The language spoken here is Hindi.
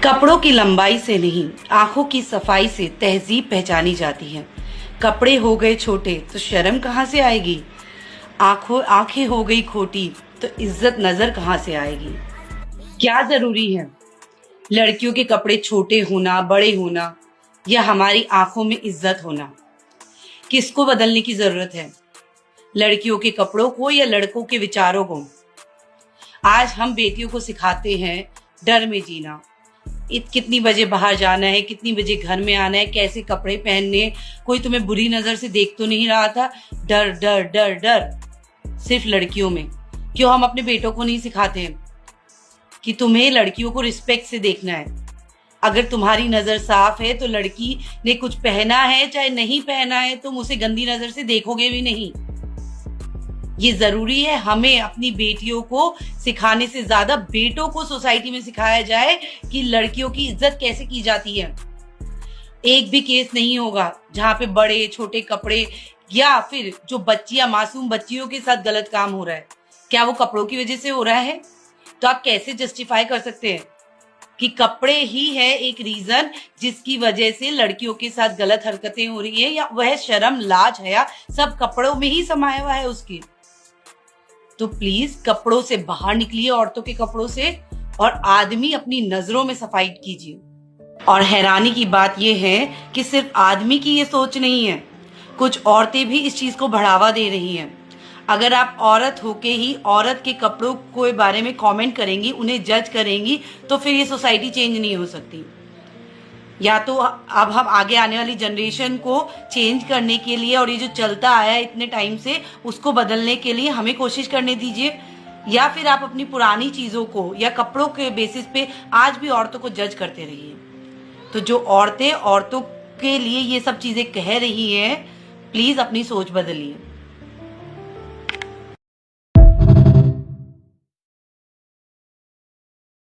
कपड़ों की लंबाई से नहीं, आंखों की सफाई से तहजीब पहचानी जाती है। कपड़े हो गए छोटे तो शर्म कहाँ से आएगी? आंखें हो गई खोटी तो इज्जत नजर कहाँ से आएगी? क्या जरूरी है लड़कियों के कपड़े छोटे होना, बड़े होना, या हमारी आंखों में इज्जत होना? किसको बदलने की जरूरत है, लड़कियों के कपड़ों को या लड़कों के विचारों को? आज हम बेटियों को सिखाते हैं डर में जीना। कितनी बजे बाहर जाना है, कितनी बजे घर में आना है, कैसे कपड़े पहनने, कोई तुम्हें बुरी नजर से देख तो नहीं रहा था। डर डर डर डर सिर्फ लड़कियों में। क्यों हम अपने बेटों को नहीं सिखाते हैं कि तुम्हें लड़कियों को रिस्पेक्ट से देखना है? अगर तुम्हारी नजर साफ है तो लड़की ने कुछ पहना है चाहे नहीं पहना है, तुम उसे गंदी नजर से देखोगे भी नहीं। ये जरूरी है हमें अपनी बेटियों को सिखाने से ज्यादा बेटों को सोसाइटी में सिखाया जाए कि लड़कियों की इज्जत कैसे की जाती है। एक भी केस नहीं होगा जहां पे बड़े छोटे कपड़े या फिर जो बच्चियां, मासूम बच्चियों के साथ गलत काम हो रहा है, क्या वो कपड़ों की वजह से हो रहा है? तो आप कैसे जस्टिफाई कर सकते हैं कि कपड़े ही है एक रीजन जिसकी वजह से लड़कियों के साथ गलत हरकतें हो रही है, या वह शर्म, लाज, हया सब कपड़ों में ही समाया हुआ है उसकी? तो प्लीज कपड़ों से बाहर निकलिए, औरतों के कपड़ों से, और आदमी अपनी नजरों में सफाई कीजिए। और हैरानी की बात यह है कि सिर्फ आदमी की ये सोच नहीं है, कुछ औरतें भी इस चीज को बढ़ावा दे रही हैं। अगर आप औरत होके ही औरत के कपड़ों के बारे में कमेंट करेंगी, उन्हें जज करेंगी, तो फिर ये सोसाइटी चेंज नहीं हो सकती। या तो अब हम आगे आने वाली जनरेशन को चेंज करने के लिए, और ये जो चलता आया है इतने टाइम से, उसको बदलने के लिए हमें कोशिश करने दीजिए। या फिर आप अपनी पुरानी चीजों को या कपड़ों के बेसिस पे आज भी औरतों को जज करते रहिए। तो जो औरतें औरतों के लिए ये सब चीजें कह रही हैं, प्लीज अपनी सोच बदलिए।